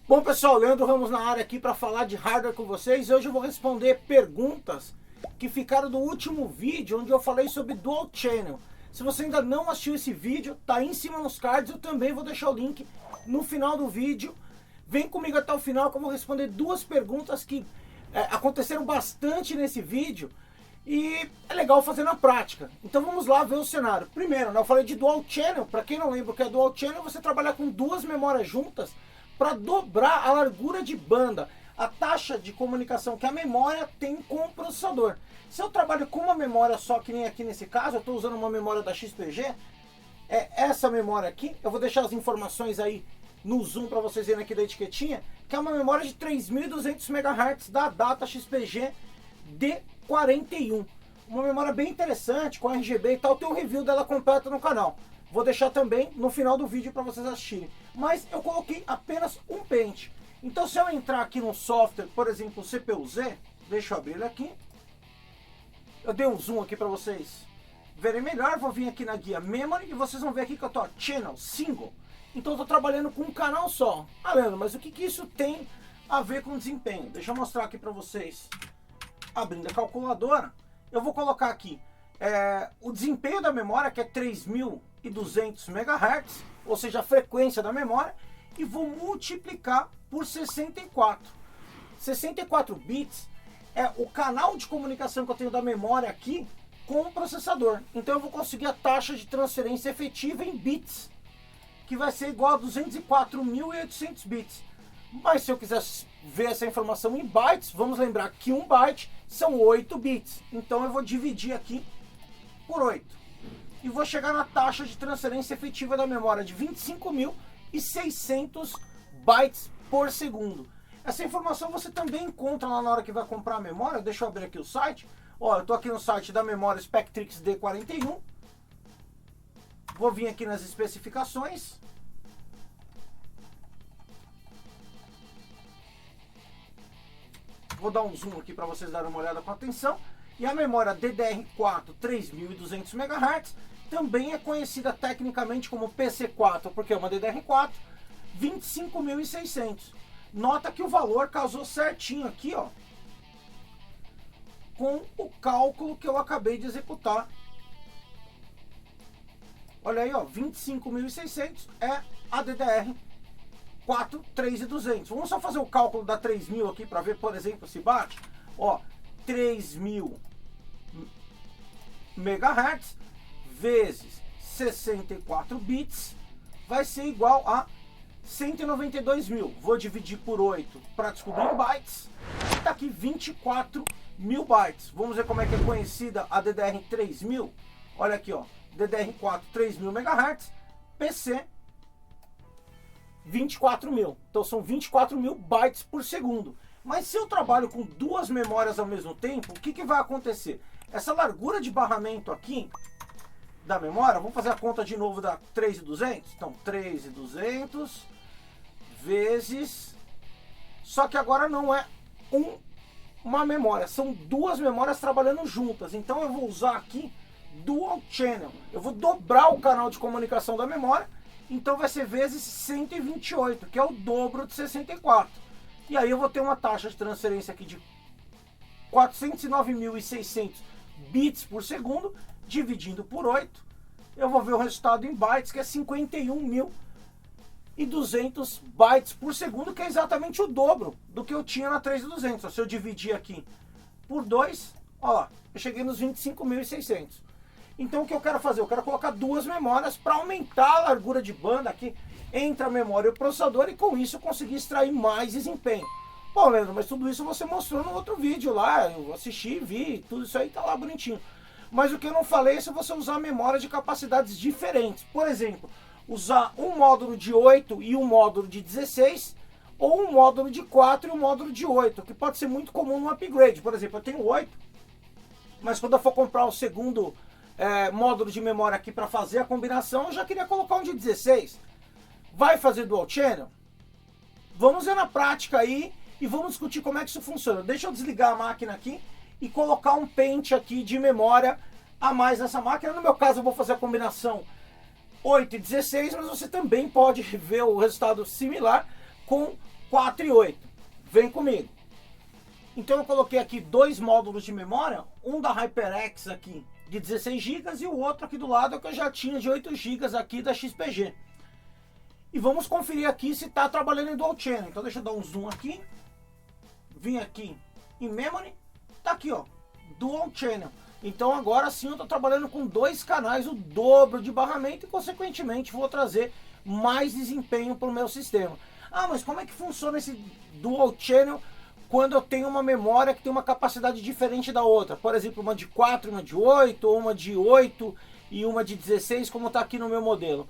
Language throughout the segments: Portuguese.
Bom pessoal, Leandro Ramos na área aqui para falar de hardware com vocês. Hoje eu vou responder perguntas que ficaram do último vídeo onde eu falei sobre Dual Channel. Se você ainda não assistiu esse vídeo, tá aí em cima nos cards, eu também vou deixar o link no final do vídeo. Vem comigo até o final que eu vou responder duas perguntas que aconteceram bastante nesse vídeo e é legal fazer na prática. Então vamos lá ver o cenário. Primeiro, eu falei de Dual Channel. Para quem não lembra o que é Dual Channel, você trabalhar com duas memórias juntas para dobrar a largura de banda, a taxa de comunicação que a memória tem com o processador. Se eu trabalho com uma memória só, que nem aqui nesse caso, eu estou usando uma memória da XPG, é essa memória aqui, eu vou deixar as informações aí no zoom para vocês verem aqui da etiquetinha, que é uma memória de 3.200 MHz da data XPG D41. Uma memória bem interessante, com RGB e tal, tem um review dela completa no canal. Vou deixar também no final do vídeo para vocês assistirem. Mas eu coloquei apenas um pente. Então se eu entrar aqui no software, por exemplo, o CPU-Z, deixa eu abrir ele aqui. Eu dei um zoom aqui para vocês verem melhor. Vou vir aqui na guia Memory e vocês vão ver aqui que eu estou Channel Single. Então eu estou trabalhando com um canal só. Ah, Leandro, mas o que isso tem a ver com desempenho? Deixa eu mostrar aqui para vocês. Abrindo a calculadora, eu vou colocar aqui o desempenho da memória, que é 3.200 MHz, ou seja, a frequência da memória, e vou multiplicar por 64. 64 bits é o canal de comunicação que eu tenho da memória aqui com o processador. Então eu vou conseguir a taxa de transferência efetiva em bits, que vai ser igual a 204.800 bits. Mas se eu quiser ver essa informação em bytes, vamos lembrar que 1 byte são 8 bits. Então eu vou dividir aqui por 8. E vou chegar na taxa de transferência efetiva da memória de 25.600 bytes por segundo. Essa informação você também encontra lá na hora que vai comprar a memória. Deixa eu abrir aqui o site. Ó, eu estou aqui no site da memória Spectrix D41. Vou vir aqui nas especificações. Vou dar um zoom aqui para vocês darem uma olhada com atenção. E a memória DDR4 3.200 MHz também é conhecida tecnicamente como PC4, porque é uma DDR4 25.600. Nota que o valor casou certinho aqui, ó, com o cálculo que eu acabei de executar. Olha aí, ó, 25.600 é a DDR4 3.200. Vamos só fazer o cálculo da 3.000 aqui para ver, por exemplo, se bate. Ó, 3.000 MHz vezes 64 bits vai ser igual a 192.000. Vou dividir por 8 para descobrir em bytes. Está aqui 24.000 bytes. Vamos ver como é que é conhecida a DDR3000. Olha aqui, ó, DDR4 3.000 MHz, PC 24.000. Então são 24.000 bytes por segundo. Mas se eu trabalho com duas memórias ao mesmo tempo, o que vai acontecer? Essa largura de barramento aqui da memória, vamos fazer a conta de novo da 3.200? Então 3.200 vezes... Só que agora não é uma memória, são duas memórias trabalhando juntas. Então eu vou usar aqui Dual Channel. Eu vou dobrar o canal de comunicação da memória, então vai ser vezes 128, que é o dobro de 64. E aí eu vou ter uma taxa de transferência aqui de 409.600 bits por segundo, dividindo por 8. Eu vou ver o resultado em bytes, que é 51.200 bytes por segundo, que é exatamente o dobro do que eu tinha na 3.200. Se eu dividir aqui por 2, ó lá, eu cheguei nos 25.600. Então o que eu quero fazer? Eu quero colocar duas memórias para aumentar a largura de banda aqui entre a memória e o processador, e com isso eu conseguir extrair mais desempenho. Bom, Leandro, mas tudo isso você mostrou no outro vídeo lá, eu assisti, vi, tudo isso aí tá lá bonitinho. Mas o que eu não falei é se você usar memória de capacidades diferentes. Por exemplo, usar um módulo de 8 e um módulo de 16, ou um módulo de 4 e um módulo de 8, que pode ser muito comum no upgrade. Por exemplo, eu tenho 8, mas quando eu for comprar o segundo módulo de memória aqui para fazer a combinação, eu já queria colocar um de 16. Vai fazer Dual Channel? Vamos ver na prática aí e vamos discutir como é que isso funciona. Deixa eu desligar a máquina aqui e colocar um pente aqui de memória a mais nessa máquina. No meu caso eu vou fazer a combinação 8 e 16, mas você também pode ver o resultado similar com 4 e 8. Vem comigo. Então eu coloquei aqui dois módulos de memória, um da HyperX aqui de 16 GB e o outro aqui do lado que eu já tinha de 8 GB aqui da XPG. E vamos conferir aqui se está trabalhando em Dual Channel. Então deixa eu dar um zoom aqui. Vim aqui em Memory. Tá aqui, ó. Dual Channel. Então agora sim eu estou trabalhando com dois canais, o dobro de barramento e consequentemente vou trazer mais desempenho para o meu sistema. Ah, mas como é que funciona esse Dual Channel quando eu tenho uma memória que tem uma capacidade diferente da outra? Por exemplo, uma de 4, uma de 8, ou uma de 8 e uma de 16, como está aqui no meu modelo.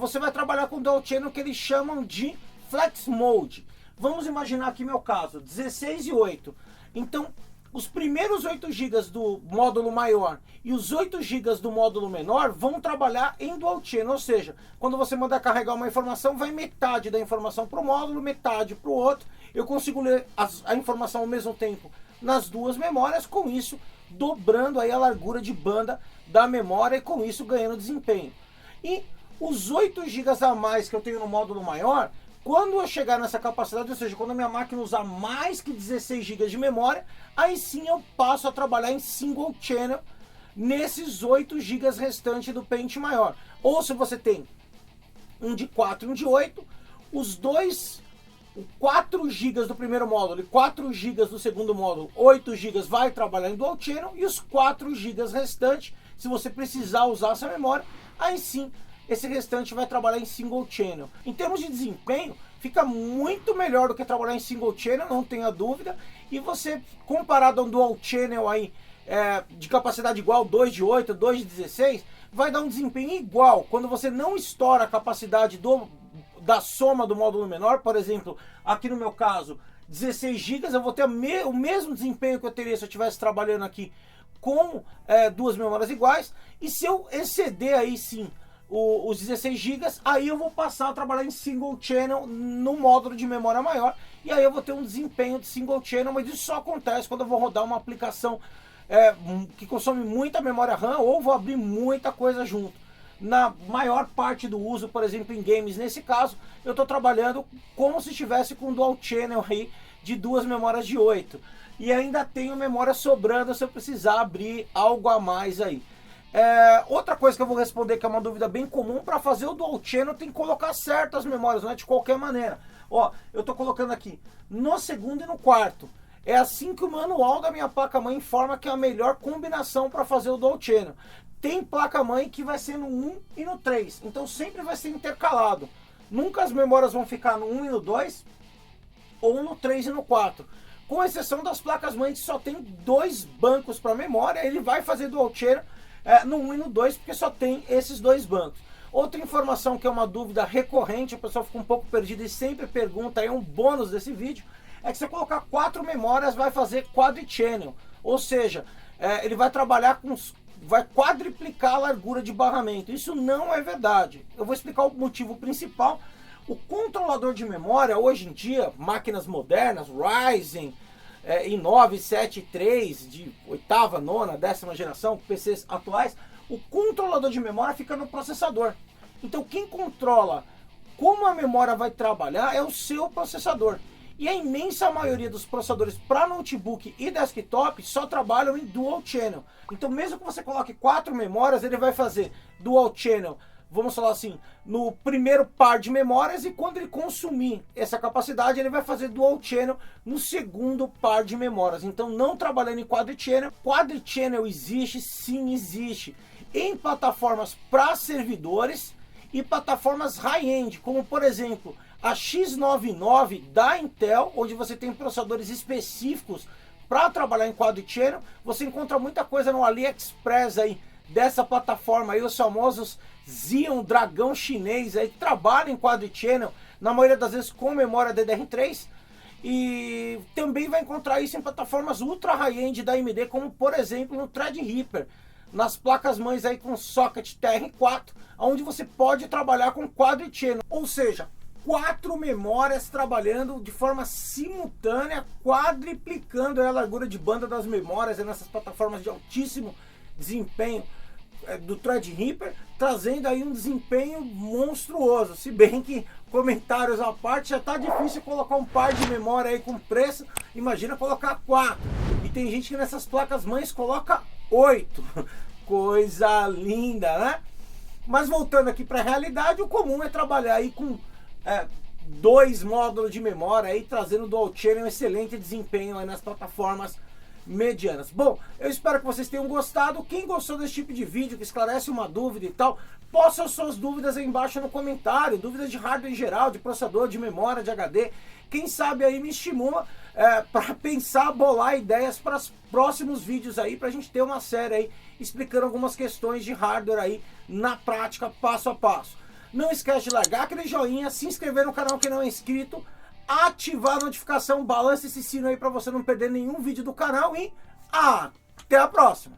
Você vai trabalhar com Dual Channel que eles chamam de Flex Mode. Vamos imaginar aqui meu caso, 16 e 8. Então, os primeiros 8 GB do módulo maior e os 8 GB do módulo menor vão trabalhar em Dual Channel, ou seja, quando você mandar carregar uma informação, vai metade da informação para o módulo, metade para o outro. Eu consigo ler a informação ao mesmo tempo nas duas memórias, com isso dobrando aí a largura de banda da memória e com isso ganhando desempenho. E os 8 GB a mais que eu tenho no módulo maior, quando eu chegar nessa capacidade, ou seja, quando a minha máquina usar mais que 16 GB de memória, aí sim eu passo a trabalhar em Single Channel nesses 8 GB restantes do pente maior. Ou se você tem um de 4 e um de 8, os dois, 4 GB do primeiro módulo e 4 GB do segundo módulo, 8 GB vai trabalhar em Dual Channel e os 4 GB restantes, se você precisar usar essa memória, aí sim esse restante vai trabalhar em Single Channel. Em termos de desempenho, fica muito melhor do que trabalhar em Single Channel, não tenha dúvida. E você, comparado a um Dual Channel aí, de capacidade igual, 2 de 8, 2 de 16, vai dar um desempenho igual. Quando você não estoura a capacidade da soma do módulo menor, por exemplo, aqui no meu caso, 16 GB, eu vou ter o mesmo desempenho que eu teria se eu estivesse trabalhando aqui com duas memórias iguais. E se eu exceder aí sim os 16 GB, aí eu vou passar a trabalhar em Single Channel no módulo de memória maior, e aí eu vou ter um desempenho de Single Channel, mas isso só acontece quando eu vou rodar uma aplicação que consome muita memória RAM, ou vou abrir muita coisa junto. Na maior parte do uso, por exemplo, em games, nesse caso, eu estou trabalhando como se estivesse com Dual Channel aí de duas memórias de 8. E ainda tenho memória sobrando se eu precisar abrir algo a mais aí. Outra coisa que eu vou responder, que é uma dúvida bem comum, para fazer o Dual Channel tem que colocar certas memórias, não é de qualquer maneira. Ó, eu estou colocando aqui no segundo e no quarto. É assim que o manual da minha placa-mãe informa que é a melhor combinação para fazer o Dual Channel. Tem placa-mãe que vai ser no 1 e no 3, então sempre vai ser intercalado. Nunca as memórias vão ficar no 1 e no 2, ou no 3 e no 4. Com exceção das placas-mães que só tem 2 bancos para memória, ele vai fazer Dual Channel no 1 e no 2, porque só tem esses 2 bancos. Outra informação que é uma dúvida recorrente, o pessoal fica um pouco perdido e sempre pergunta, é um bônus desse vídeo, é que se eu colocar 4 memórias vai fazer Quad-Channel, ou seja, ele vai trabalhar vai quadriplicar a largura de barramento. Isso não é verdade. Eu vou explicar o motivo principal. O controlador de memória, hoje em dia, máquinas modernas, Ryzen, i9 73 de 8ª, 9ª, 10ª geração, PCs atuais, o controlador de memória fica no processador. Então quem controla como a memória vai trabalhar é o seu processador. E a imensa maioria dos processadores para notebook e desktop só trabalham em Dual Channel. Então mesmo que você coloque 4 memórias, ele vai fazer Dual Channel, vamos falar assim, no primeiro par de memórias, e quando ele consumir essa capacidade, ele vai fazer Dual Channel no segundo par de memórias. Então não trabalhando em Quad-Channel. Quad-Channel existe, sim existe, em plataformas para servidores e plataformas high-end, como por exemplo a X99 da Intel, onde você tem processadores específicos para trabalhar em Quad-Channel. Você encontra muita coisa no AliExpress aí, dessa plataforma aí, os famosos Xeon Dragão chinês aí, que trabalham em Quad-Channel, na maioria das vezes com memória DDR3. E também vai encontrar isso em plataformas ultra high-end da AMD, como por exemplo no Threadripper, nas placas-mães aí com socket TR4, onde você pode trabalhar com Quad-Channel, ou seja, 4 memórias trabalhando de forma simultânea, quadriplicando a largura de banda das memórias nessas plataformas de altíssimo desempenho do Threadripper, trazendo aí um desempenho monstruoso. Se bem que comentários à parte, já tá difícil colocar um par de memória aí com preço, imagina colocar 4. E tem gente que nessas placas mães coloca 8. Coisa linda, né? Mas voltando aqui para a realidade, o comum é trabalhar aí com 2 módulos de memória aí, trazendo Dual Channel um excelente desempenho aí nas plataformas medianas. Bom, eu espero que vocês tenham gostado. Quem gostou desse tipo de vídeo, que esclarece uma dúvida e tal, posta suas dúvidas aí embaixo no comentário, dúvidas de hardware em geral, de processador, de memória, de HD. Quem sabe aí me estimula para pensar, bolar ideias para os próximos vídeos aí, para a gente ter uma série aí explicando algumas questões de hardware aí na prática, passo a passo. Não esquece de largar aquele joinha, se inscrever no canal que não é inscrito, ativar a notificação, balança esse sino aí para você não perder nenhum vídeo do canal e até a próxima!